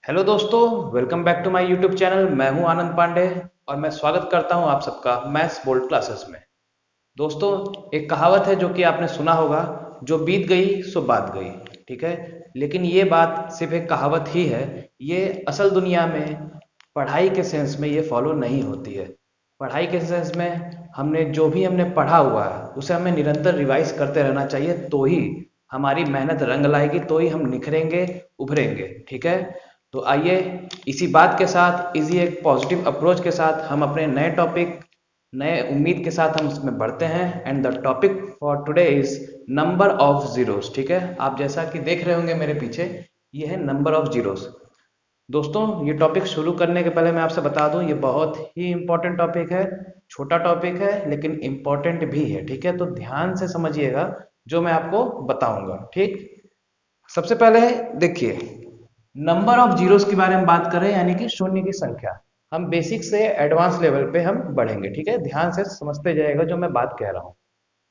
Hello दोस्तों, welcome back to my YouTube channel. मैं हूं आनंद पांडे और मैं स्वागत करता हूं आप सबका मैथ्स बोल्ड क्लासेस में। दोस्तों, एक कहावत है जो कि आपने सुना होगा, जो बीत गई सो बात गई। ठीक है, लेकिन ये बात सिर्फ एक कहावत ही है। ये असल दुनिया में पढ़ाई के सेंस में ये फॉलो नहीं होती है। पढ़ाई के सेंस में हमने पढ़ा हुआ है उसे हमें निरंतर रिवाइज करते रहना चाहिए, तो ही हमारी मेहनत रंग लाएगी, तो ही हम निखरेंगे, उभरेंगे। ठीक है, तो आइए इसी बात के साथ, इसी एक पॉजिटिव अप्रोच के साथ हम अपने नए टॉपिक, नए उम्मीद के साथ हम इसमें बढ़ते हैं। And the topic for today is number of zeros. ठीक है, आप जैसा कि देख रहे होंगे मेरे पीछे, ये है नंबर ऑफ जीरोस। दोस्तों, ये टॉपिक शुरू करने के पहले मैं आपसे बता दूं, ये बहुत ही इंपॉर्टेंट टॉपिक है। छोटा टॉपिक है लेकिन इंपॉर्टेंट भी है। ठीक है, तो ध्यान से समझिएगा जो मैं आपको बताऊंगा। ठीक, सबसे पहले देखिए, नंबर ऑफ जीरोस के बारे में बात करें, यानी कि शून्य की संख्या। हम बेसिक से एडवांस लेवल पे हम बढ़ेंगे। ठीक है, ध्यान से समझते जाएगा जो मैं बात कह रहा हूँ।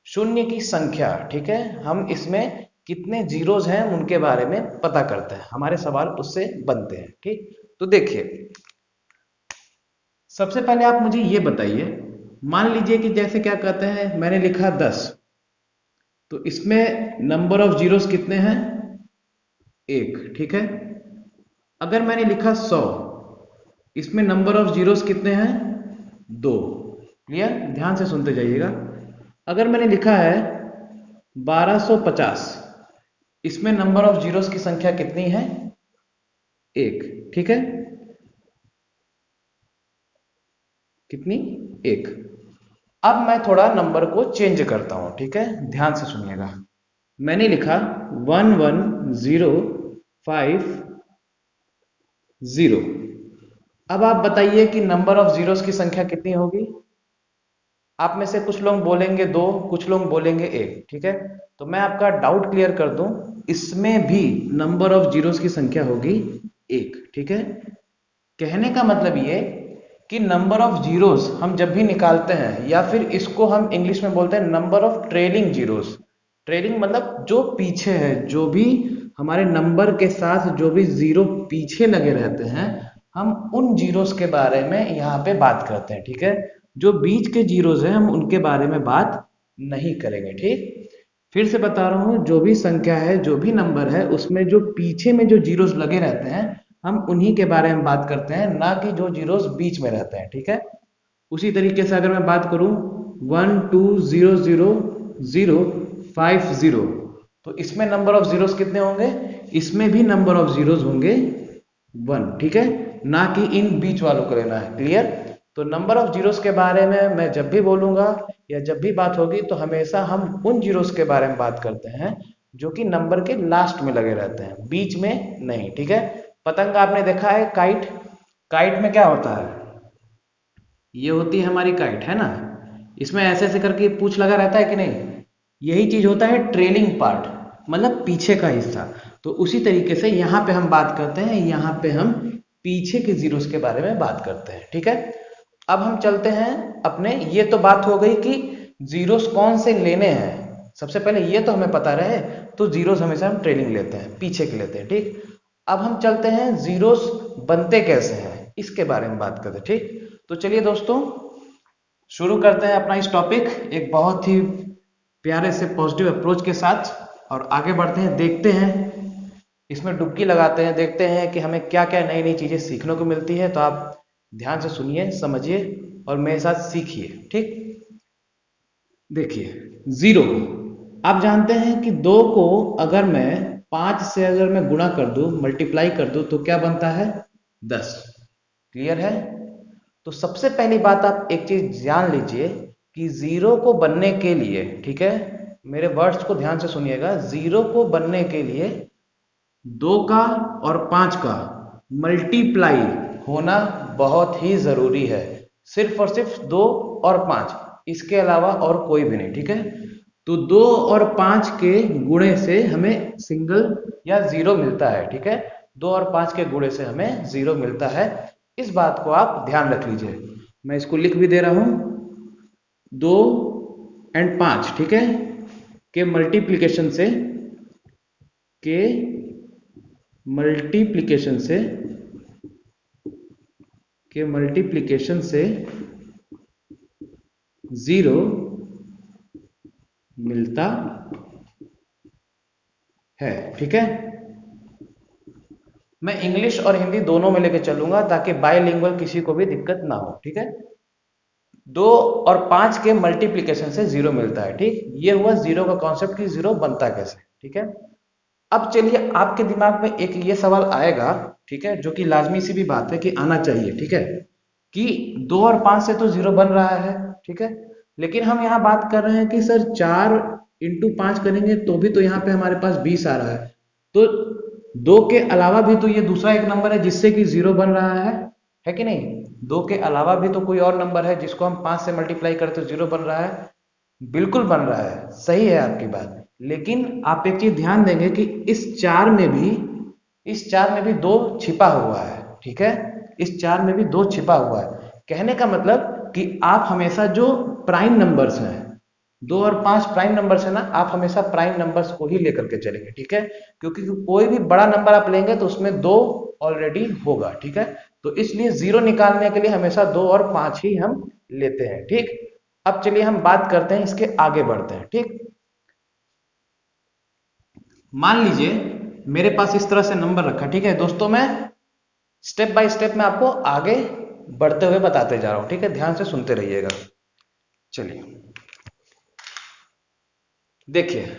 शून्य की संख्या, ठीक है, हम इसमें कितने जीरोस हैं उनके बारे में पता करते हैं, हमारे सवाल उससे बनते हैं। ठीक, तो देखिए, सबसे पहले आप मुझे ये बताइए, मान लीजिए कि जैसे क्या कहते हैं, मैंने लिखा 10, तो इसमें नंबर ऑफ जीरोस कितने हैं? एक। ठीक है, अगर मैंने लिखा 100, इसमें नंबर ऑफ जीरोस कितने हैं? दो। क्लियर? ध्यान से सुनते जाइएगा। अगर मैंने लिखा है 1250, इसमें नंबर ऑफ जीरोस की संख्या कितनी है? एक। ठीक है, कितनी? एक। अब मैं थोड़ा नंबर को चेंज करता हूं। ठीक है, ध्यान से सुनिएगा। मैंने लिखा 11050। अब आप बताइए कि नंबर ऑफ जीरोस की संख्या कितनी होगी? आप में से कुछ लोग बोलेंगे दो, कुछ लोग बोलेंगे एक। ठीक है, तो मैं आपका डाउट क्लियर कर दूं, इसमें भी नंबर ऑफ जीरोस की संख्या होगी एक। ठीक है, कहने का मतलब ये कि नंबर ऑफ जीरोस हम जब भी निकालते हैं, या फिर इसको हम इंग्लिश में बोलते हैं number of trailing zeros. Trailing मतलब जो पीछे है, जो भी हमारे नंबर के साथ जो भी जीरो पीछे लगे रहते हैं, हम उन जीरोस के बारे में यहाँ पे बात करते हैं। ठीक है, जो बीच के जीरोस हैं हम उनके बारे में बात नहीं करेंगे। ठीक, फिर से बता रहा हूँ, जो भी संख्या है, जो भी नंबर है, उसमें जो पीछे में जो जीरोस लगे रहते हैं, हम उन्हीं के बारे में बात करते हैं, ना कि जो जीरोस बीच में रहते हैं। ठीक है, उसी तरीके से अगर मैं बात करूं 12000050, तो इसमें नंबर ऑफ जीरोस कितने होंगे? इसमें भी नंबर ऑफ जीरोस होंगे वन। ठीक है, ना कि इन बीच वालों को लेना है। क्लियर? तो नंबर ऑफ जीरोस के बारे में मैं जब भी बोलूंगा या जब भी बात होगी, तो हमेशा हम उन जीरोस के बारे में बात करते हैं जो कि नंबर के लास्ट में लगे रहते हैं, बीच में नहीं। ठीक है, पतंग आपने देखा है, काइट। काइट में क्या होता है? ये होती है हमारी काइट, है ना? इसमें ऐसे ऐसे करके पूंछ लगा रहता है कि नहीं? यही चीज होता है ट्रेलिंग पार्ट, मतलब पीछे का हिस्सा। तो उसी तरीके से यहाँ पे हम बात करते हैं, यहाँ पे हम पीछे के जीरोस के बारे में बात करते हैं। ठीक है, अब हम चलते हैं अपने, ये तो बात हो गई कि जीरोस कौन से लेने हैं। सबसे पहले ये तो हमें पता रहे, तो जीरोस हमेशा हम ट्रेलिंग लेते हैं, पीछे के लेते हैं। ठीक, अब हम चलते हैं जीरोस बनते कैसे हैं, इसके बारे में बात करते हैं। ठीक, तो चलिए दोस्तों, शुरू करते हैं अपना इस टॉपिक एक बहुत ही प्यारे से पॉजिटिव अप्रोच के साथ, और आगे बढ़ते हैं, देखते हैं, इसमें डुबकी लगाते हैं, देखते हैं कि हमें क्या क्या नई नई चीजें सीखने को मिलती है। तो आप ध्यान से सुनिए, समझिए और मेरे साथ सीखिए। ठीक, देखिए, जीरो, आप जानते हैं कि दो को अगर मैं पांच से अगर मैं गुणा कर दूं, मल्टीप्लाई कर दूं, तो क्या बनता है? 10। क्लियर है? तो सबसे पहली बात आप एक चीज जान लीजिए कि जीरो को बनने के लिए, ठीक है, मेरे वर्ड्स को ध्यान से सुनिएगा, जीरो को बनने के लिए दो का और पांच का मल्टीप्लाई होना बहुत ही जरूरी है। सिर्फ और सिर्फ दो और पांच, इसके अलावा और कोई भी नहीं। ठीक है, तो दो और पांच के गुणे से हमें सिंगल या जीरो मिलता है। ठीक है, दो और पांच के गुणे से हमें जीरो मिलता है। इस बात को आप ध्यान रख लीजिए, मैं इसको लिख भी दे रहा हूं, दो एंड पांच, ठीक है, के मल्टीप्लीकेशन से, के मल्टीप्लिकेशन से के मल्टीप्लिकेशन से 0 मिलता है। ठीक है, मैं इंग्लिश और हिंदी दोनों में लेके चलूंगा ताकि बाइलिंगुअल किसी को भी दिक्कत ना हो। ठीक है, 2 और 5 के मल्टीप्लिकेशन से 0 मिलता है। ठीक, ये हुआ 0 का कॉन्सेप्ट कि 0 बनता कैसे। ठीक है, अब चलिए आपके दिमाग में एक ये सवाल आएगा, ठीक है, जो कि लाजमी सी भी बात है कि आना चाहिए। ठीक है, कि 2 और 5 से तो 0 बन रहा है। ठीक है, लेकिन हम यहाँ बात कर रहे हैं कि सर 4 इंटू 5 करेंगे तो भी तो यहाँ पे हमारे पास 20 आ रहा है। तो 2 के अलावा भी तो ये दूसरा एक नंबर है जिससे कि 0 बन रहा है कि नहीं? 2 के अलावा भी तो कोई और नंबर है जिसको हम 5 से मल्टीप्लाई करें तो 0 बन रहा है। बिल्कुल बन रहा है, सही है आपकी बात। लेकिन आप एक चीज ध्यान देंगे कि इस 4 में भी 2 छिपा हुआ है। ठीक है, इस 4 में भी 2 छिपा हुआ है। कहने का मतलब कि आप हमेशा जो प्राइम नंबर्स हैं, 2 और 5 प्राइम नंबर्स है ना, आप हमेशा प्राइम नंबर्स को ही लेकर के चलेंगे। ठीक है, क्योंकि कोई भी बड़ा नंबर आप लेंगे तो उसमें 2 ऑलरेडी होगा। ठीक है, तो इसलिए 0 निकालने के लिए हमेशा 2 और 5 ही हम लेते हैं। ठीक, अब चलिए हम बात करते हैं, इसके आगे बढ़ते हैं। ठीक, मान लीजिए मेरे पास इस तरह से नंबर रखा। ठीक है दोस्तों, मैं स्टेप बाय स्टेप में आपको आगे बढ़ते हुए बताते जा रहा हूं। ठीक है, ध्यान से सुनते रहिएगा। चलिए देखिए,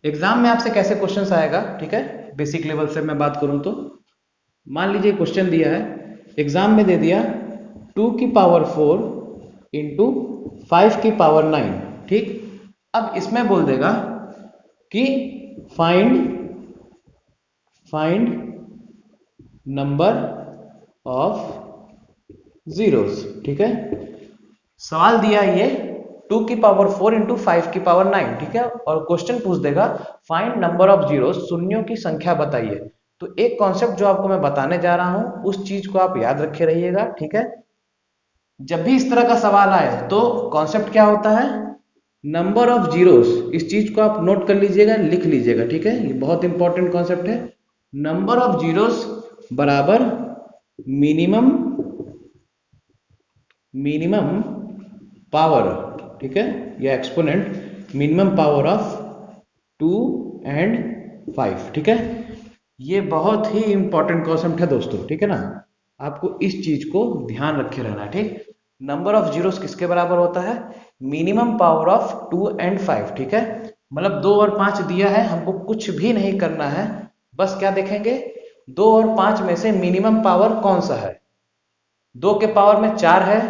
एग्जाम में आपसे कैसे क्वेश्चंस आएगा। ठीक है, बेसिक लेवल से मैं बात करूं तो मान लीजिए क्वेश्चन दिया है, एग्जाम में दे दिया 2 की पावर 4 इंटू 5 की पावर 9। ठीक, अब इसमें बोल देगा कि फाइंड नंबर ऑफ जीरोस। ठीक है, सवाल दिया ये 2 की पावर 4 इंटू 5 की पावर 9। ठीक है, और क्वेश्चन पूछ देगा फाइंड नंबर ऑफ जीरोस, शून्यों की संख्या बताइए। तो एक कॉन्सेप्ट जो आपको मैं बताने जा रहा हूं उस चीज को आप याद रखे रहिएगा। ठीक है, जब भी इस तरह का सवाल आए तो कॉन्सेप्ट क्या होता है, नंबर ऑफ जीरोस। इस चीज को आप नोट कर लीजिएगा, लिख लीजिएगा। ठीक है, ये बहुत इंपॉर्टेंट कॉन्सेप्ट है। नंबर ऑफ जीरोस बराबर मिनिमम पावर। ठीक है, या exponent minimum power of 2 and 5। ठीक है, ये बहुत ही इंपॉर्टेंट कॉन्सेप्ट है दोस्तों। ठीक है ना, आपको इस चीज को ध्यान रखे रहना है। ठीक, नंबर ऑफ जीरोस किसके बराबर होता है, मिनिमम पावर ऑफ 2 एंड 5। ठीक है, मतलब 2 और 5 दिया है, हमको कुछ भी नहीं करना है, बस क्या देखेंगे 2 और 5 में से मिनिमम पावर कौन सा है। 2 के पावर में 4 है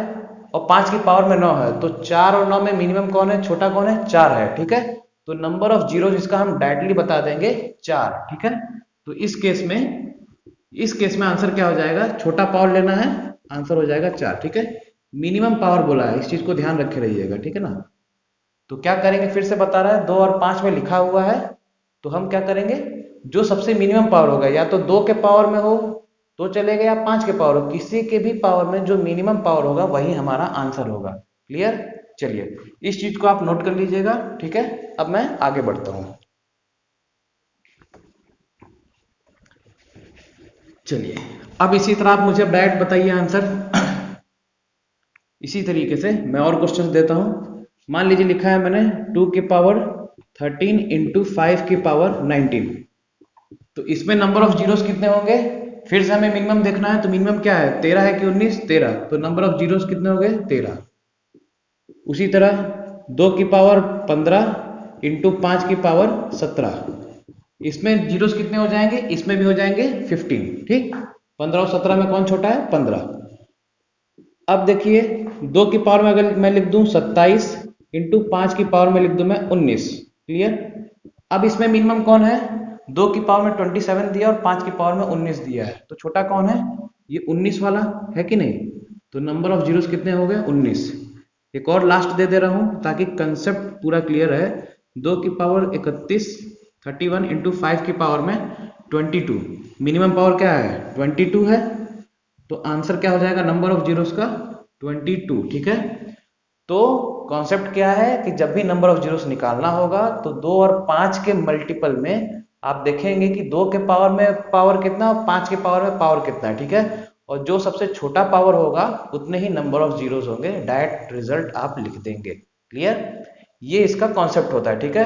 और 5 की पावर में 9 है, तो 4 और 9 में मिनिमम कौन है, छोटा कौन है, 4 है। ठीक है, तो नंबर ऑफ जीरो जिसका हम डायरेक्टली बता देंगे 4। ठीक है, तो इस केस में आंसर क्या हो जाएगा, छोटा पावर लेना है, आंसर हो जाएगा 4। ठीक है, मिनिमम पावर बोला है, इस चीज को ध्यान रखे रहिएगा। ठीक है ना, तो क्या करेंगे, फिर से बता रहा है 2 और 5 में लिखा हुआ है, तो हम क्या करेंगे, जो सबसे मिनिमम पावर होगा, या तो 2 के पावर में हो तो चलेगा या 5 के पावर हो, किसी के भी पावर में जो मिनिमम पावर होगा वही हमारा आंसर होगा। क्लियर, चलिए इस चीज को आप नोट कर लीजिएगा। ठीक है, अब मैं आगे बढ़ता हूं। चलिए अब इसी तरह आप मुझे डायरेक्ट बताइए आंसर। इसी तरीके से मैं और क्वेश्चन देता हूं। मान लीजिए लिखा है मैंने 2 की पावर 13 इंटू 5 की पावर 19। तो इसमें नंबर ऑफ जीरोस कितने होंगे, फिर से हमें मिनिमम देखना है। तो मिनिमम क्या है, 13 है कि 19, 13, तो नंबर ऑफ जीरोस कितने हो गए, 13। उसी तरह 2 की पावर 15 इंटू 5 की पावर 17, इसमें जीरोस कितने हो जाएंगे, इसमें भी हो जाएंगे 15। ठीक, 15 और 17 में कौन छोटा है, 15। अब देखिए 2 की पावर में अगर मैं लिख दूं 27 इंटू 5 की पावर में लिख दूं मैं 19। क्लियर, अब इसमें मिनिमम कौन है, 2 की पावर में 27 दिया और 5 की पावर में 19 दिया है, तो छोटा कौन है, ये 19 वाला है कि नहीं। तो नंबर ऑफ जीरोस कितने हो गए, 19। एक और लास्ट दे दे रहा हूं ताकि कंसेप्ट पूरा क्लियर है। 2 की पावर 31, 31 इंटू 5 की पावर में 22, मिनिमम पावर क्या है, 22 है, तो आंसर क्या हो जाएगा नंबर ऑफ जीरोस का, 22। ठीक है, तो कॉन्सेप्ट क्या है कि जब भी नंबर ऑफ जीरोस निकालना होगा तो 2 और 5 के मल्टीपल में आप देखेंगे कि 2 के पावर में पावर कितना और 5 के पावर में पावर कितना है। ठीक है, और जो सबसे छोटा पावर होगा उतने ही नंबर ऑफ जीरोस होंगे, डायरेक्ट रिजल्ट आप लिख देंगे। क्लियर? ये इसका कॉन्सेप्ट होता है। ठीक है,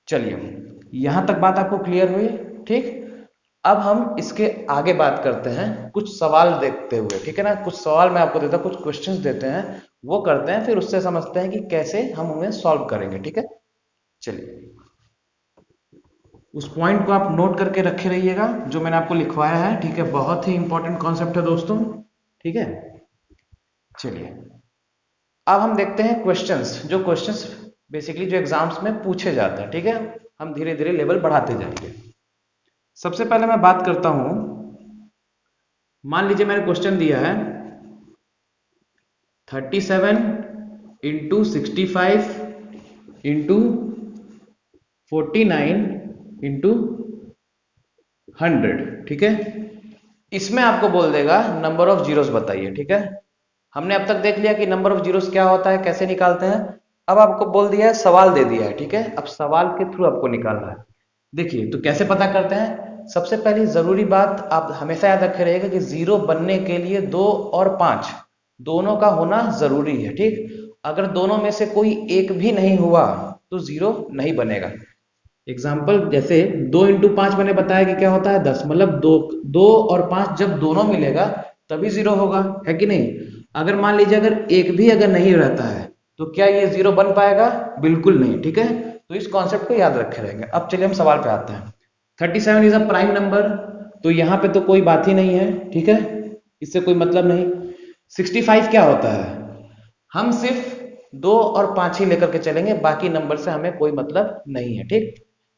चलिए यहां तक बात आपको क्लियर हुई? ठीक, अब हम इसके आगे बात करते हैं कुछ सवाल देखते हुए। ठीक है ना, कुछ सवाल मैं आपको देता हूं, कुछ क्वेश्चंस देते हैं, वो करते हैं, फिर उससे समझते हैं कि कैसे हम उन्हें सॉल्व करेंगे। ठीक है, चलिए उस पॉइंट को आप नोट करके रखे रहिएगा जो मैंने आपको लिखवाया है। ठीक है, बहुत ही इंपॉर्टेंट कॉन्सेप्ट है दोस्तों। ठीक है, चलिए अब हम देखते हैं क्वेश्चंस, जो क्वेश्चंस बेसिकली जो एग्जाम्स में पूछे जाते हैं। ठीक है, हम धीरे धीरे लेवल बढ़ाते जाएंगे। सबसे पहले मैं बात करता हूं, मान लीजिए मैंने क्वेश्चन दिया है 37 इंटू 65 इंटू 49 इंटू 100। ठीक है, इसमें आपको बोल देगा नंबर ऑफ जीरोस बताइए। ठीक है, हमने अब तक देख लिया कि नंबर ऑफ जीरोस क्या होता है, कैसे निकालते हैं। अब आपको बोल दिया है, सवाल दे दिया है। ठीक है, अब सवाल के थ्रू आपको निकालना है। देखिए तो कैसे पता करते हैं। सबसे पहली जरूरी बात आप हमेशा याद रखे रहिएगा कि जीरो बनने के लिए 2 और 5 दोनों का होना जरूरी है। ठीक, अगर दोनों में से कोई एक भी नहीं हुआ तो जीरो नहीं बनेगा। एग्जाम्पल जैसे 2 इंटू 5 मैंने बताया कि क्या होता है 10, मतलब दो और 5 जब दोनों मिलेगा तभी जीरो होगा, है कि नहीं। अगर मान लीजिए अगर एक भी अगर नहीं रहता है तो क्या ये जीरो बन पाएगा? बिल्कुल नहीं। ठीक है, तो इस कॉन्सेप्ट को याद रखे रहेंगे। अब चलिए हम सवाल पे आते हैं। 37 इज अ प्राइम नंबर, तो यहाँ पे तो कोई बात ही नहीं है। ठीक है, इससे कोई मतलब नहीं। 65 क्या होता है? हम सिर्फ 2 और 5 ही लेकर के चलेंगे, बाकी नंबर से हमें कोई मतलब नहीं है। ठीक,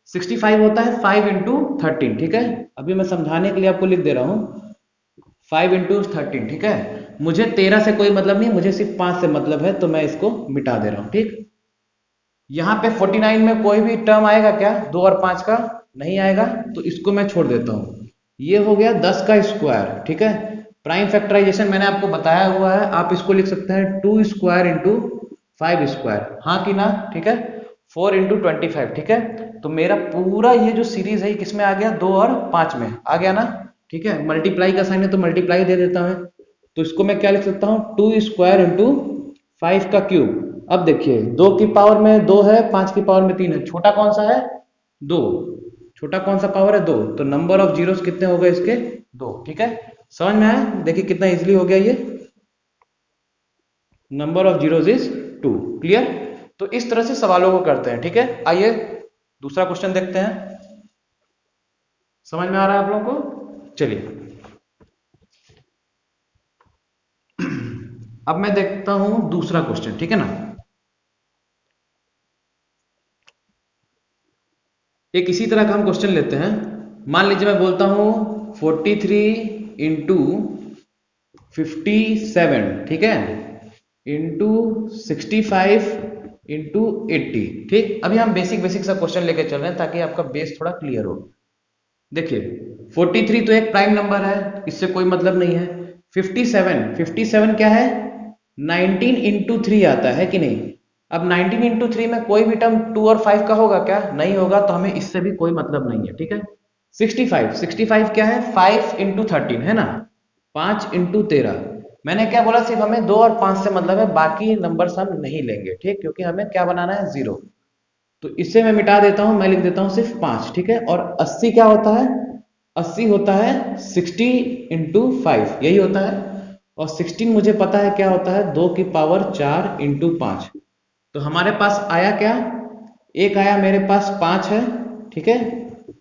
65 होता है 5 इंटू 13। ठीक है, अभी मैं समझाने के लिए आपको लिख दे रहा हूं 5 इंटू 13। ठीक है, मुझे 13 से कोई मतलब नहीं, मुझे सिर्फ 5 से मतलब है, तो मैं इसको मिटा दे रहा हूं। ठीक, यहाँ पे 49 में कोई भी टर्म आएगा क्या 2 और 5 का? नहीं आएगा, तो इसको मैं छोड़ देता हूं। ये हो गया 10 का स्क्वायर। ठीक है, प्राइम फैक्टराइजेशन मैंने आपको बताया हुआ है, आप इसको लिख सकते हैं 2 स्क्वायर इंटू 5 स्क्वायर, हाँ कि ना। ठीक है, 4 इंटू 25। ठीक है, तो मेरा पूरा ये जो सीरीज है किसमें आ गया? 2 और 5 में आ गया ना। ठीक है, मल्टीप्लाई का साइन है तो मल्टीप्लाई दे देता हूं, तो इसको मैं क्या लिख सकता हूं 2 स्क्वायर इंटू 5 का क्यूब। अब देखिए 2 की पावर में 2 है, 5 की पावर में 3 है, छोटा कौन सा है? 2। छोटा कौन सा पावर है? 2, तो नंबर ऑफ जीरोस कितने हो गए इसके? 2। ठीक है, समझ में आया? देखिए कितना इजीली हो गया ये, number of zeros is 2। Clear? तो इस तरह से सवालों को करते हैं। ठीक है, आइए दूसरा क्वेश्चन देखते हैं। समझ में आ रहा है आप लोगों को? चलिए अब मैं देखता हूं दूसरा क्वेश्चन। ठीक है ना, एक इसी तरह का हम क्वेश्चन लेते हैं। मान लीजिए मैं बोलता हूं 43 इंटू 57। ठीक है, इंटू 65 इंटू 80। ठीक, अभी हम बेसिक बेसिक सा क्वेश्चन लेके चल रहे हैं ताकि आपका बेस थोड़ा क्लियर हो। देखिए 43 तो एक प्राइम नंबर है, इससे कोई मतलब नहीं है। 57 क्या है? 19 इंटू 3 आता है कि नहीं। अब 19 इंटू 3 में कोई भी टर्म 2 और 5 का होगा क्या? नहीं होगा, तो हमें इससे भी कोई मतलब नहीं है। ठीक है, 65 क्या है? 5 इंटू 13 है ना, 5 इंटू 13। मैंने क्या बोला? सिर्फ हमें 2 और 5 से मतलब है, बाकी नंबर्स हम नहीं लेंगे। ठीक, क्योंकि हमें क्या बनाना है? जीरो। तो इससे मैं मिटा देता हूं, मैं लिख देता हूं सिर्फ 5। ठीक है, और 80 क्या होता है? 80 होता है 60 इंटू 5, यही होता है। और 16 मुझे पता है क्या होता है? 2 की पावर 4 इंटू 5। तो हमारे पास आया क्या? एक आया मेरे पास 5 है। ठीक है,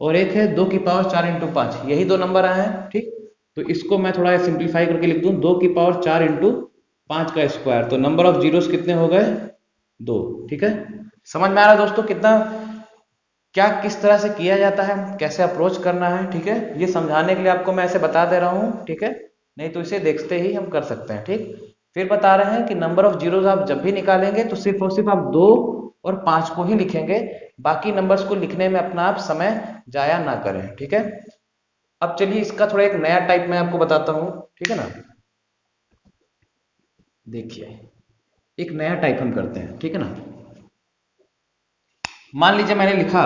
और एक है 2 की पावर 4 इंटू 5, यही दो नंबर आए हैं। ठीक, तो इसको मैं थोड़ा सिंप्लीफाई करके लिख दूं 2 की पावर 4 इंटू 5 का स्क्वायर, तो नंबर ऑफ जीरोस कितने हो गए? 2। ठीक है, समझ में आ रहा है दोस्तों कितना क्या किस तरह से किया जाता है, कैसे अप्रोच करना है। ठीक है, ये समझाने के लिए आपको मैं ऐसे बता दे रहा हूँ। ठीक है, नहीं तो इसे देखते ही हम कर सकते हैं। ठीक, फिर बता रहे हैं कि नंबर ऑफ जीरोस आप जब भी निकालेंगे तो सिर्फ और सिर्फ आप 2 और 5 को ही लिखेंगे, बाकी नंबर्स को लिखने में अपना आप समय जाया ना करें। ठीक है, अब चलिए इसका थोड़ा एक नया टाइप मैं आपको बताता हूँ। ठीक है ना, देखिए एक नया टाइप हम करते हैं। ठीक है ना, मान लीजिए मैंने लिखा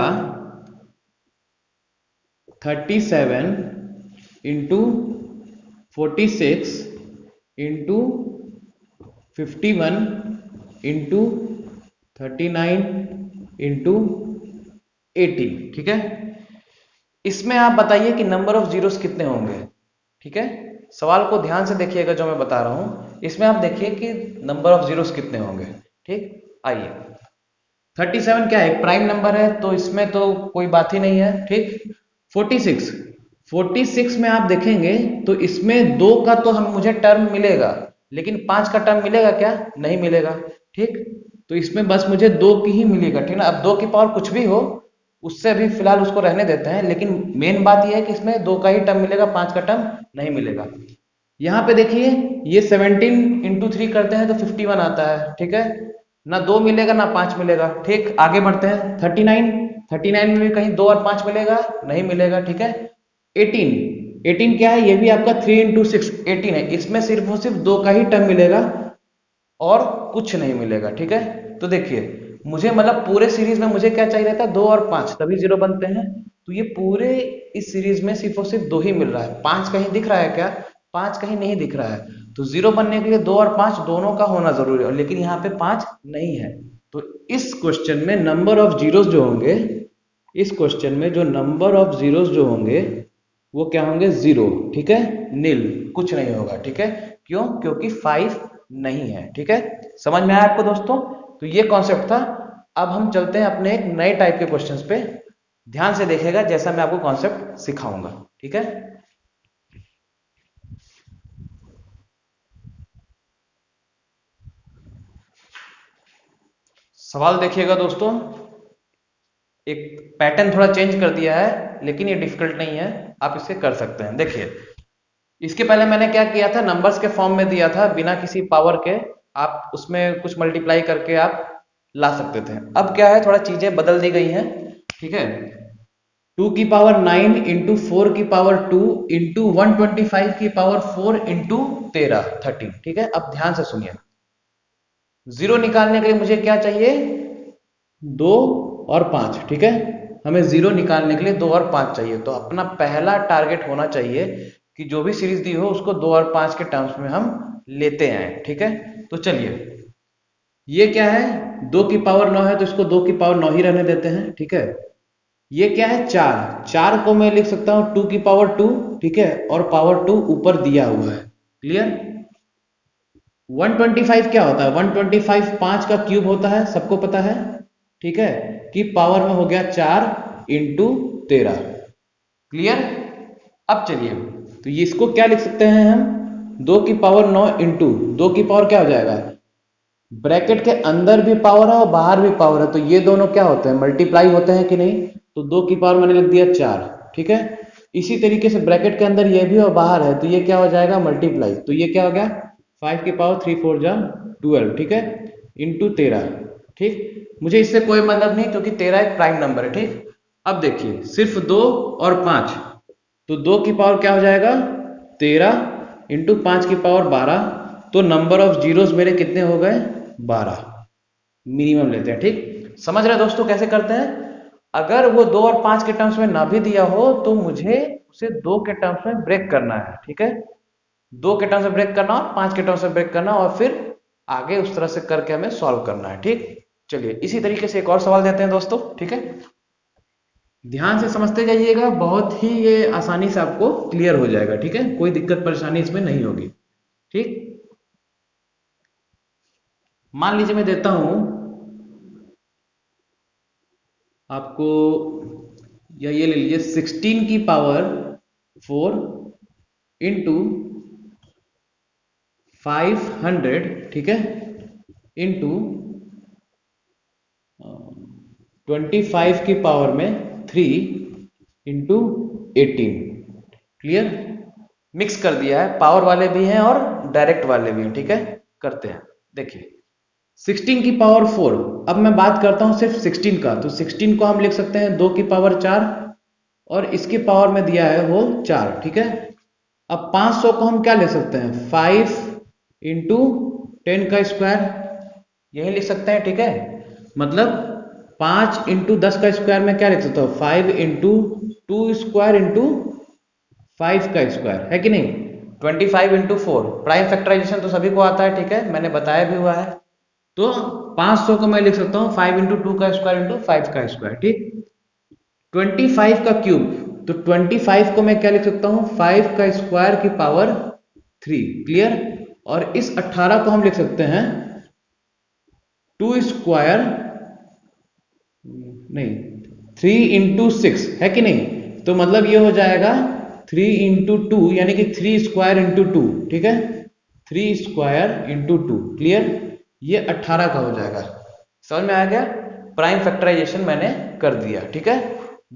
37 इंटू 46 इंटू 51 इंटू 39 इंटू 18, ठीक है। इसमें आप बताइए कि नंबर ऑफ जीरोस कितने होंगे, ठीक है। सवाल को ध्यान से देखिएगा जो मैं बता रहा हूं, इसमें आप देखिए कि नंबर ऑफ जीरोस कितने होंगे, ठीक। आइए, 37 क्या है, एक प्राइम नंबर है तो इसमें तो कोई बात ही नहीं है, ठीक। 46 में आप देखेंगे तो इसमें 2 का तो मुझे टर्म मिलेगा, लेकिन 5 का टर्म मिलेगा क्या, नहीं मिलेगा, ठीक। तो इसमें बस मुझे 2 की ही मिलेगा, ठीक ना। अब 2 की पावर कुछ भी हो, उससे अभी फिलहाल उसको रहने देते हैं, लेकिन मेन बात यह है कि इसमें 2 का ही टर्म मिलेगा, 5 का टर्म नहीं मिलेगा। यहाँ पे देखिए, ये 17 इंटू 3 करते हैं तो 51 आता है, ठीक है। ना 2 मिलेगा ना 5 मिलेगा, ठीक। आगे बढ़ते हैं, 39 में भी कहीं 2 और 5 मिलेगा, नहीं मिलेगा, ठीक है। 18 क्या है, ये भी आपका 3 इंटू 6 18 है, इसमें सिर्फ और सिर्फ 2 का ही टर्म मिलेगा और कुछ नहीं मिलेगा, ठीक है। तो देखिए, मुझे मतलब पूरे सीरीज में मुझे क्या चाहिए था, 2 और 5 तभी 0 बनते हैं। तो ये पूरे इस सीरीज में सिर्फ और सिर्फ 2 ही मिल रहा है, 5 कहीं दिख रहा है क्या, 5 कहीं नहीं दिख रहा है। तो 0 बनने के लिए 2 और 5 दोनों का होना जरूरी है, लेकिन यहाँ पे 5 नहीं है। तो इस क्वेश्चन में नंबर ऑफ जीरोस जो होंगे, इस क्वेश्चन में जो नंबर ऑफ जीरोस जो होंगे वो क्या होंगे, 0, ठीक है, नील, कुछ नहीं होगा, ठीक है। क्यों, क्योंकि 5 नहीं है, ठीक है। समझ में आया आपको दोस्तों। तो ये कॉन्सेप्ट था। अब हम चलते हैं अपने एक नए टाइप के क्वेश्चंस पे, ध्यान से देखिएगा जैसा मैं आपको कॉन्सेप्ट सिखाऊंगा, ठीक है। सवाल देखिएगा दोस्तों, एक पैटर्न थोड़ा चेंज कर दिया है, लेकिन ये डिफिकल्ट नहीं है, आप इसे कर सकते हैं। देखिए, इसके पहले मैंने क्या किया था, नंबर्स के फॉर्म में दिया था, बिना किसी पावर के आप उसमें कुछ मल्टीप्लाई करके आप ला सकते थे। अब क्या है, थोड़ा चीजें बदल दी गई हैं, ठीक है। 2 की पावर 9 इंटू 4 की पावर 2 इंटू 125 की पावर 4 इंटू 13 ठीक है। अब ध्यान से सुनिए, 0 निकालने के लिए मुझे क्या चाहिए, 2 और 5, ठीक है। हमें 0 निकालने के लिए 2 और 5 चाहिए। तो अपना पहला टारगेट होना चाहिए कि जो भी सीरीज दी हो उसको 2 और 5 के टर्म्स में हम लेते आए, ठीक है। तो चलिए, ये क्या है, 2 की पावर 9 है तो इसको 2 की पावर 9 ही रहने देते हैं, ठीक है। ये क्या है, 4 को मैं लिख सकता हूं 2 की पावर 2, ठीक है, और पावर 2 ऊपर दिया हुआ है, क्लियर। 125 क्या होता है, 125 5 का क्यूब होता है, सबको पता है, ठीक है, कि पावर में हो गया 4 इंटू 13, क्लियर। अब चलिए, तो ये इसको क्या लिख सकते हैं हम, 2 की पावर 9 इंटू 2 की पावर क्या हो जाएगा, ब्रैकेट के अंदर भी पावर है और बाहर भी पावर है, तो ये दोनों क्या होते हैं, मल्टीप्लाई होते हैं कि नहीं। तो 2 की पावर मैंने लिख दिया 4, ठीक है। इसी तरीके से ब्रैकेट के अंदर ये भी और बाहर है, तो ये क्या हो जाएगा, मल्टीप्लाई। तो ये क्या हो गया, 5 की पावर 3 4 जा 12, ठीक है, इंटू 13, ठीक। मुझे इससे कोई मतलब नहीं, क्योंकि 13 एक प्राइम नंबर है, ठीक। अब देखिए, सिर्फ 2 और 5, तो 2 की पावर क्या हो जाएगा, 13 इंटू 5 की पावर 12, तो नंबर ऑफ जीरोस मेरे कितने हो गए, 12, मिनिमम लेते हैं, ठीक। समझ रहे दोस्तों कैसे करते हैं। अगर वो 2 और 5 के टर्म्स में ना भी दिया हो तो मुझे उसे 2 के टर्म्स में ब्रेक करना है, ठीक है। 2 के टर्म्स में ब्रेक करना और 5 के टर्म्स में ब्रेक करना, और फिर आगे उस तरह से करके हमें सॉल्व करना है, ठीक। चलिए, इसी तरीके से एक और सवाल देते हैं दोस्तों, ठीक है। ध्यान से समझते जाइएगा, बहुत ही ये आसानी से आपको क्लियर हो जाएगा, ठीक है, कोई दिक्कत परेशानी इसमें नहीं होगी, ठीक। मान लीजिए मैं देता हूं आपको, या ये ले लीजिए 16 की पावर 4 इंटू 500, ठीक है, इंटू 25 की पावर में 3 इंटू 18, क्लियर। मिक्स कर दिया है, पावर वाले भी हैं और डायरेक्ट वाले भी हैं, ठीक है। करते हैं, देखिए 16 की पावर 4, अब मैं बात करता हूं सिर्फ 16 का, तो 16 को हम लिख सकते हैं 2 की पावर 4, और इसकी पावर में दिया है वो 4, ठीक है। अब 500 को हम क्या ले सकते हैं, 5 इंटू 10 का स्क्वायर, यही लिख सकते हैं, ठीक है। मतलब 5 इंटू 10 का स्क्वायर में क्या लिख सकता हूं, 5 इंटू 2 स्क्वायर इंटू 5 का स्क्वायर, है कि नहीं। 25 इंटू 4, प्राइम फैक्टराइजेशन तो सभी को आता है, ठीक है, मैंने बताया भी हुआ है। तो 500 को मैं लिख सकता हूँ 5 इंटू 2 का स्क्वायर इंटू 5 का स्क्वायर, ठीक। 25 का क्यूब, तो 25 को मैं क्या लिख सकता हूँ 5 का स्क्वायर की पावर 3, क्लियर। और इस 18 को हम लिख सकते हैं 2 स्क्वायर, नहीं 3 इंटू 6, है कि नहीं। तो मतलब ये हो जाएगा 3 इंटू 2, यानी कि 3 स्क्वायर इंटू 2, ठीक है, 3 स्क्वायर इंटू 2, क्लियर। ये 18 का हो जाएगा, समझ में आ गया। प्राइम फैक्टराइजेशन मैंने कर दिया, ठीक है।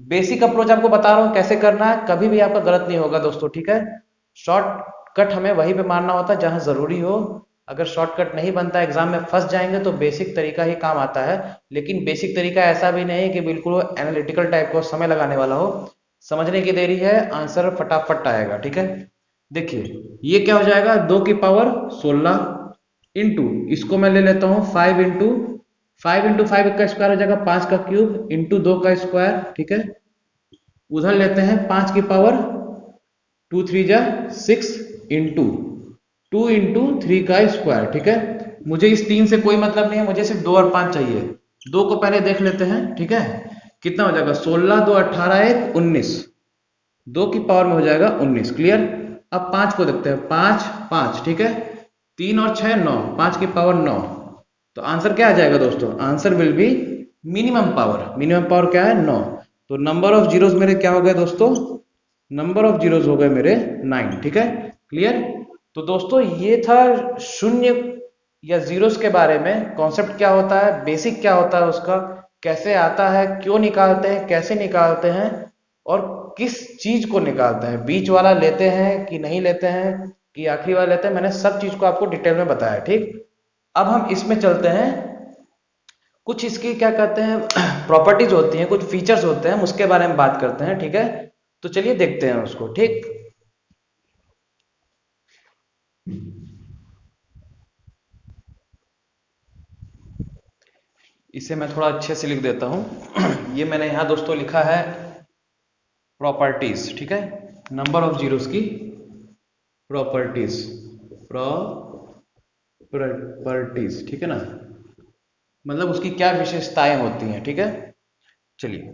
बेसिक अप्रोच आपको बता रहा हूं कैसे करना है, कभी भी आपका गलत नहीं होगा दोस्तों, ठीक है। शॉर्टकट हमें वहीं पे मारना होता है जहां जरूरी हो। अगर शॉर्टकट नहीं बनता, एग्जाम में फंस जाएंगे, तो बेसिक तरीका ही काम आता है। लेकिन बेसिक तरीका ऐसा भी नहीं है कि बिल्कुल एनालिटिकल टाइप को समय लगाने वाला हो, समझने की देरी है, आंसर फटाफट आएगा, ठीक है। देखिए ये क्या हो जाएगा, 2 की पावर 16 इंटू, इसको मैं ले लेता हूं 5 इंटू 5 का स्क्वायर हो जाएगा 5 का क्यूब इंटू 2 का स्क्वायर, ठीक है। उधर लेते हैं 5 की पावर 2 3 जा 6 इंटू 2 इंटू 3 का स्क्वायर, ठीक है। मुझे इस 3 से कोई मतलब नहीं है, मुझे सिर्फ 2 और 5 चाहिए। 2 को पहले देख लेते हैं, ठीक है। कितना हो जाएगा 16 2 18 1 19, 2 की पावर में हो जाएगा 19, क्लियर। अब 5 को देखते हैं, 5 5, ठीक है, 3 और 6 9, 5 की पावर 9। तो आंसर क्या आ जाएगा दोस्तों, answer will be minimum power. Minimum power क्या है 9। तो नंबर ऑफ जीरोस मेरे क्या हो गए दोस्तों, नंबर ऑफ जीरोस हो गए मेरे 9, ठीक है, क्लियर। तो दोस्तों ये था शून्य या जीरोस के बारे में, कॉन्सेप्ट क्या होता है, बेसिक क्या होता है उसका, कैसे आता है, क्यों निकालते हैं, कैसे निकालते हैं, और किस चीज को निकालते हैं, बीच वाला लेते हैं कि नहीं लेते हैं, कि आखिरी वाला लेते हैं। मैंने सब चीज को आपको डिटेल में बताया, ठीक। अब हम इसमें चलते हैं, कुछ इसकी क्या कहते हैं प्रॉपर्टीज होती हैं, कुछ फीचर्स होते हैं, उसके बारे में बात करते हैं, ठीक है। तो चलिए देखते हैं उसको, ठीक। इसे मैं थोड़ा अच्छे से लिख देता हूं ये मैंने यहां दोस्तों लिखा है प्रॉपर्टीज, ठीक है, नंबर ऑफ जीरोस की प्रॉपर्टीज, प्रॉपर्टीज, ठीक है ना, मतलब उसकी क्या विशेषताएं होती हैं, ठीक है। चलिए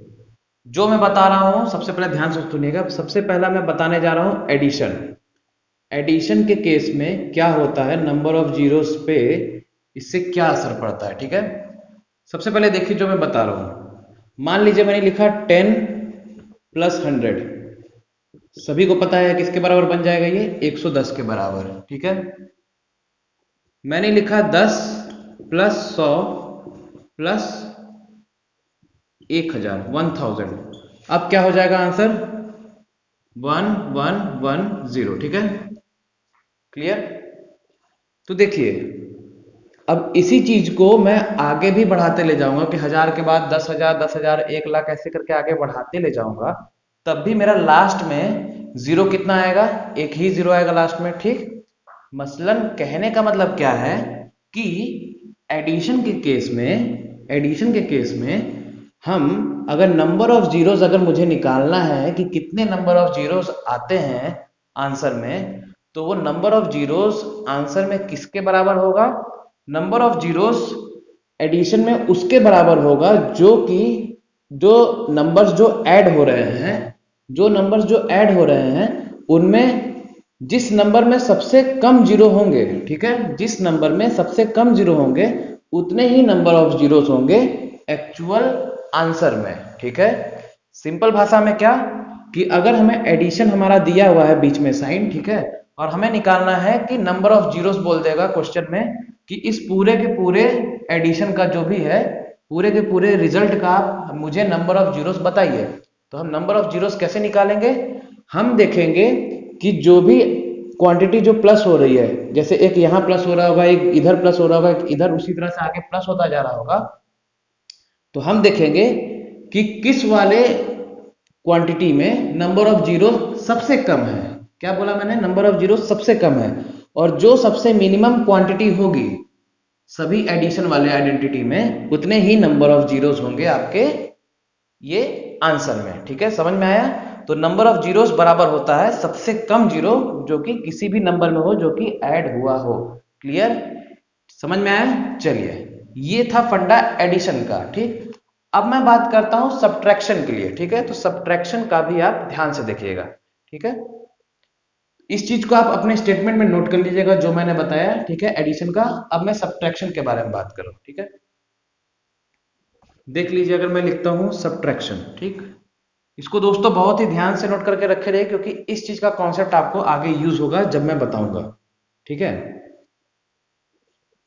जो मैं बता रहा हूं सबसे पहले ध्यान से सुनिएगा। सबसे पहला मैं बताने जा रहा हूं एडिशन। एडिशन के केस में क्या होता है, नंबर ऑफ जीरोस पे इससे क्या असर पड़ता है, ठीक है। सबसे पहले देखिए जो मैं बता रहा हूं, मान लीजिए मैंने लिखा 10 प्लस 100, सभी को पता है किसके बराबर बन जाएगा, ये 110 के बराबर, ठीक है। मैंने लिखा 10 प्लस 100 प्लस 1000, 1000, अब क्या हो जाएगा आंसर 1110, ठीक है, क्लियर। तो देखिए अब इसी चीज को मैं आगे भी बढ़ाते ले जाऊंगा कि 1000 के बाद 10,000 10,000 1,00,000 ऐसे करके आगे बढ़ाते ले जाऊंगा, तब भी मेरा लास्ट में जीरो कितना आएगा, एक ही जीरो आएगा लास्ट में, ठीक। मसलन कहने का मतलब क्या है कि एडिशन के केस में हम अगर नंबर ऑफ जीरोस अगर मुझे निकालना है कि कितने नंबर ऑफ जीरोस आते हैं आंसर में, तो वो नंबर ऑफ जीरोस आंसर में किसके बराबर होगा, नंबर ऑफ जीरोस एडिशन में उसके बराबर होगा जो कि जो नंबर्स जो ऐड हो रहे हैं उनमें जिस नंबर में सबसे कम जीरो होंगे, ठीक है, जिस नंबर में सबसे कम जीरो होंगे उतने ही नंबर ऑफ जीरोस होंगे एक्चुअल आंसर में, ठीक है। सिंपल भाषा में क्या कि अगर हमें एडिशन हमारा दिया हुआ है बीच में साइन, ठीक है, और हमें निकालना है कि नंबर ऑफ जीरोस बोल देगा क्वेश्चन में कि इस पूरे के पूरे एडिशन का जो भी है पूरे के पूरे रिजल्ट का मुझे नंबर ऑफ जीरोस बताइए। तो हम नंबर ऑफ जीरोस कैसे निकालेंगे, हम देखेंगे कि जो भी क्वांटिटी जो प्लस हो रही है, जैसे एक यहाँ प्लस हो रहा होगा, एक इधर प्लस हो रहा होगा, एक इधर उसी तरह से आगे प्लस होता जा रहा होगा, तो हम देखेंगे कि किस वाले क्वांटिटी में नंबर ऑफ जीरो सबसे कम है। क्या बोला मैंने, नंबर ऑफ जीरो सबसे कम है, और जो सबसे मिनिमम क्वांटिटी होगी सभी एडिशन वाले आइडेंटिटी में उतने ही नंबर ऑफ जीरोस होंगे आपके ये आंसर में, ठीक है, समझ में आया। तो नंबर ऑफ जीरोस बराबर होता है सबसे कम जीरो जो कि किसी भी नंबर में हो जो कि ऐड हुआ हो। क्लियर, समझ में आया? चलिए, ये था फंडा एडिशन का। ठीक, अब मैं बात करता हूं सब्ट्रैक्शन के लिए। ठीक है, तो सब्ट्रैक्शन का भी आप ध्यान से देखिएगा। ठीक है, इस चीज को आप अपने स्टेटमेंट में नोट कर लीजिएगा जो मैंने बताया। ठीक है, एडिशन का। अब मैं सब्ट्रैक्शन के बारे में बात करूं। ठीक है, देख लीजिए, अगर मैं लिखता हूं सब्ट्रैक्शन, ठीक, इसको दोस्तों बहुत ही ध्यान से नोट करके रखे रहिए क्योंकि इस चीज का कॉन्सेप्ट आपको आगे यूज होगा जब मैं बताऊंगा। ठीक है,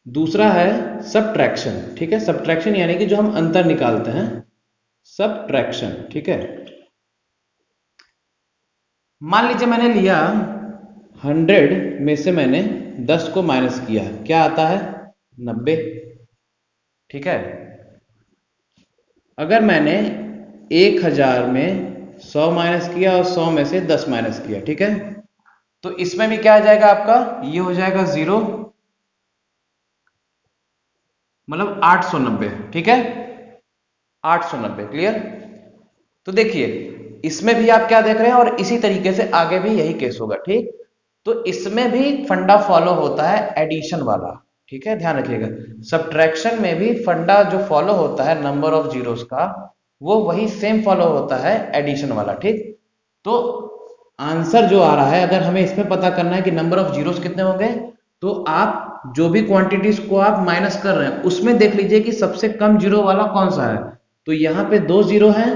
दूसरा है सब्ट्रैक्शन। ठीक है, सब्ट्रैक्शन यानी कि जो हम अंतर निकालते हैं, सब्ट्रैक्शन। ठीक है, मान लीजिए मैंने लिया 100 में से मैंने 10 को माइनस किया, क्या आता है? 90। ठीक है, अगर मैंने 1000 में 100 माइनस किया और 100 में से 10 माइनस किया, ठीक है, तो इसमें भी क्या आ जाएगा आपका? ये हो जाएगा 0, मतलब 890। ठीक है, 890। क्लियर? तो देखिए, इसमें भी आप क्या देख रहे हैं और इसी तरीके से आगे भी यही केस होगा। ठीक, तो इसमें भी फंडा फॉलो होता है एडिशन वाला। ठीक है, ध्यान रखिएगा। सब्ट्रैक्शन में भी फंडा जो फॉलो होता है नंबर ऑफ जीरोस का, वो वही सेम फॉलो होता है एडिशन वाला। ठीक, तो आंसर जो आ रहा है, अगर हमें इसमें पता करना है कि नंबर ऑफ जीरोस कितने होंगे, तो आप जो भी क्वांटिटीज को आप माइनस कर रहे हैं उसमें देख लीजिए कि सबसे कम जीरो वाला कौन सा है। तो यहाँ पे 2 जीरो है,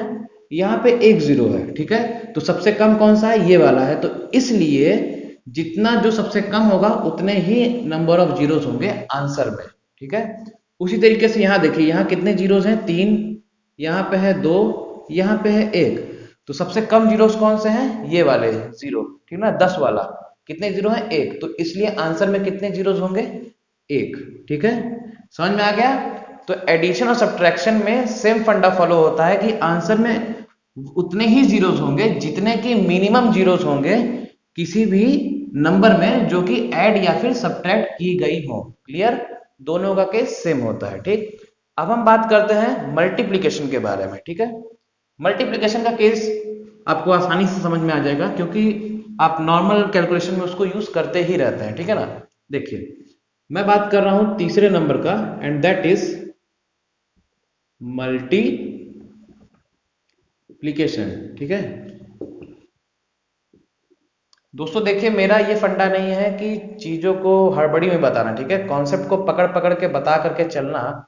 यहाँ पे 1 जीरो है। ठीक है, तो सबसे कम कौन सा है? ये वाला है। तो इसलिए जितना जो सबसे कम होगा उतने ही नंबर ऑफ जीरोस होंगे आंसर में। ठीक है, उसी तरीके से यहाँ देखिए, यहाँ कितने जीरोस हैं? 3, यहाँ पे है 2, यहाँ पे है 1। तो सबसे कम जीरोस कौन से हैं? ये वाले 0। ठीक ना, 10 वाला। कितने जीरो हैं? 1। तो इसलिए आंसर में कितने जीरोस होंगे? 1। ठीक है, समझ में आ गया? तो एडिशन और सब्ट्रैक्शन में सेम फंडा फॉलो होता है कि आंसर में उतने ही जीरोस होंगे जितने की मिनिमम जीरोस होंगे किसी भी नंबर में जो कि ऐड या फिर सब्ट्रैक्ट की गई हो। क्लियर? दोनों का केस सेम होता है। ठीक, अब हम बात करते हैं मल्टीप्लिकेशन के बारे में। ठीक है, मल्टीप्लिकेशन का केस आपको आसानी से समझ में आ जाएगा क्योंकि आप नॉर्मल कैलकुलेशन में उसको यूज करते ही रहते हैं। ठीक है ना, देखिए मैं बात कर रहा हूं तीसरे नंबर का, एंड दैट इज मल्टीप्लिकेशन। ठीक है दोस्तों, देखिए मेरा ये फंडा नहीं है कि चीजों को हड़बड़ी में बताना। ठीक है, कॉन्सेप्ट को पकड़ पकड़ के बता करके चलना,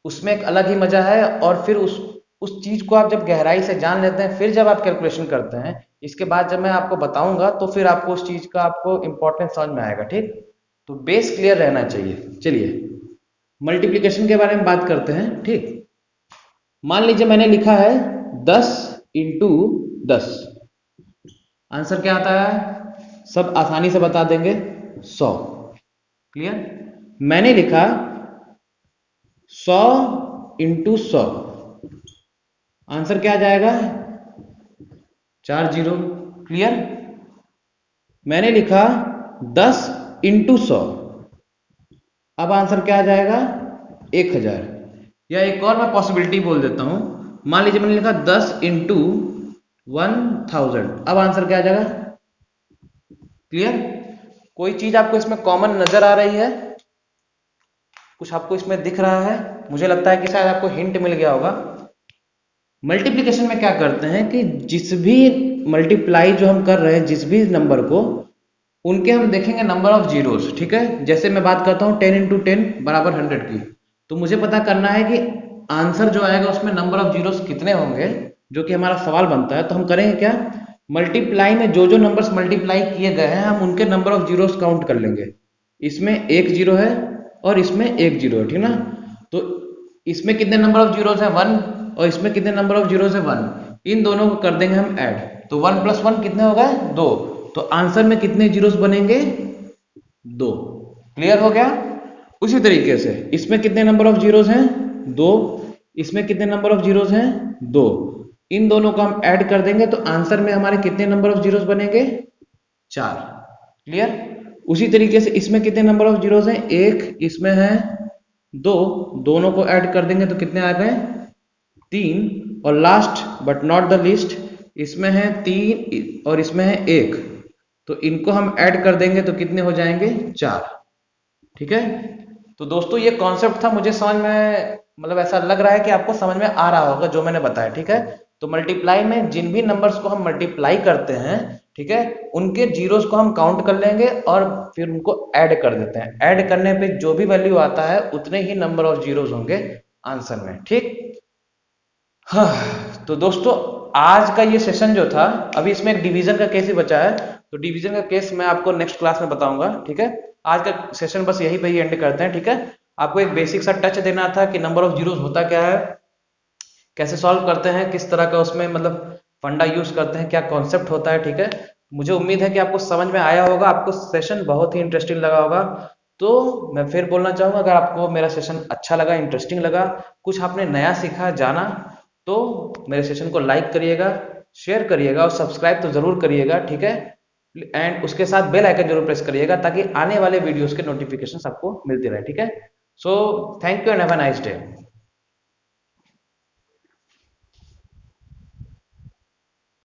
उसमें एक अलग ही मजा है। और फिर उस चीज को आप जब गहराई से जान लेते हैं, फिर जब आप कैलकुलेशन करते हैं, इसके बाद जब मैं आपको बताऊंगा तो फिर आपको उस चीज का आपको इंपॉर्टेंस समझ में आएगा। ठीक, तो बेस क्लियर रहना चाहिए। चलिए मल्टीप्लिकेशन के बारे में बात करते हैं। ठीक, मान लीजिए मैंने लिखा है 10 इंटू 10, आंसर क्या आता है? सब आसानी से बता देंगे, 100। क्लियर? मैंने लिखा 100 इंटू 100, आंसर क्या आ जाएगा? 4 जीरो। क्लियर? मैंने लिखा 10 इंटू 100, अब आंसर क्या आ जाएगा? 1000। या एक और मैं पॉसिबिलिटी बोल देता हूं, मान लीजिए मैंने लिखा 10 इंटू 1000, अब आंसर क्या आ जाएगा? क्लियर? कोई चीज आपको इसमें कॉमन नजर आ रही है? कुछ आपको इसमें दिख रहा है? मुझे लगता है कि शायद आपको हिंट मिल गया होगा। मल्टीप्लिकेशन में क्या करते हैं कि जिस भी मल्टीप्लाई जो हम कर रहे हैं जिस भी नंबर को, उनके हम देखेंगे नंबर ऑफ जीरोस। ठीक है, जैसे मैं बात करता हूं 10 इंटू 10 बराबर 100 की, तो मुझे पता करना है कि आंसर जो आएगा उसमें नंबर ऑफ जीरोस कितने होंगे, जो कि हमारा सवाल बनता है। तो हम करेंगे क्या? मल्टीप्लाई में जो जो नंबर्स मल्टीप्लाई किए गए हैं हम उनके नंबर ऑफ जीरोस काउंट कर लेंगे। इसमें 1 जीरो है और इसमें 1 जीरो है। ठीक ना, तो इसमें कितने नंबर ऑफ जीरोस है? 1। और इसमें कितने नंबर ऑफ जीरोस है? 1। इन दोनों को कर देंगे हम ऐड, तो 1 + 1 कितने हो गए? 2। तो आंसर में कितने जीरोस बनेंगे? 2। क्लियर हो गया? उसी तरीके से इसमें कितने नंबर ऑफ जीरोस हैं? 2। इसमें कितने नंबर ऑफ जीरोस हैं? 2। इन दोनों को हम ऐड कर देंगे तो आंसर में हमारे कितने नंबर ऑफ जीरोस बनेंगे? 4। क्लियर? उसी तरीके से इसमें कितने नंबर ऑफ जीरोस हैं? 1, इसमें है 2, दोनों को ऐड कर देंगे तो कितने आ गए? 3। और last but not the least, इसमें है 3 और इसमें है 1, तो इनको हम ऐड कर देंगे तो कितने हो जाएंगे 4। ठीक है, तो दोस्तों ये कॉन्सेप्ट था, मुझे समझ में मतलब ऐसा लग रहा है कि आपको समझ में आ रहा होगा जो मैंने बताया। ठीक है, तो मल्टीप्लाई में जिन भी नंबर्स को हम मल्टीप्लाई करते हैं, ठीक है, उनके जीरोस को हम काउंट कर लेंगे और फिर उनको ऐड कर देते हैं। ऐड करने पे जो भी वैल्यू आता है उतने ही नंबर ऑफ जीरोस होंगे आंसर में। ठीक, हाँ, तो दोस्तों आज का ये सेशन जो था, अभी इसमें एक डिवीजन का केस ही बचा है, तो डिवीजन का केस मैं आपको नेक्स्ट क्लास में बताऊंगा। ठीक है, आज का सेशन बस यही पे ही एंड करते हैं। ठीक है, आपको एक बेसिक सा टच देना था कि नंबर ऑफ जीरोस होता क्या है, कैसे सॉल्व करते हैं, किस तरह का उसमें मतलब फंडा यूज करते हैं, क्या कॉन्सेप्ट होता है। ठीक है, मुझे उम्मीद है कि आपको समझ में आया होगा, आपको सेशन बहुत ही इंटरेस्टिंग लगा होगा। तो मैं फिर बोलना चाहूंगा, अगर आपको मेरा सेशन अच्छा लगा, इंटरेस्टिंग लगा, कुछ आपने नया सीखा, जाना, तो मेरे सेशन को लाइक करिएगा, शेयर करिएगा और सब्सक्राइब तो जरूर करिएगा। ठीक है, एंड उसके साथ बेल आइकन जरूर प्रेस करिएगा ताकि आने वाले वीडियोस के नोटिफिकेशन आपको मिलते रहे। ठीक है, so thank you and have a nice day.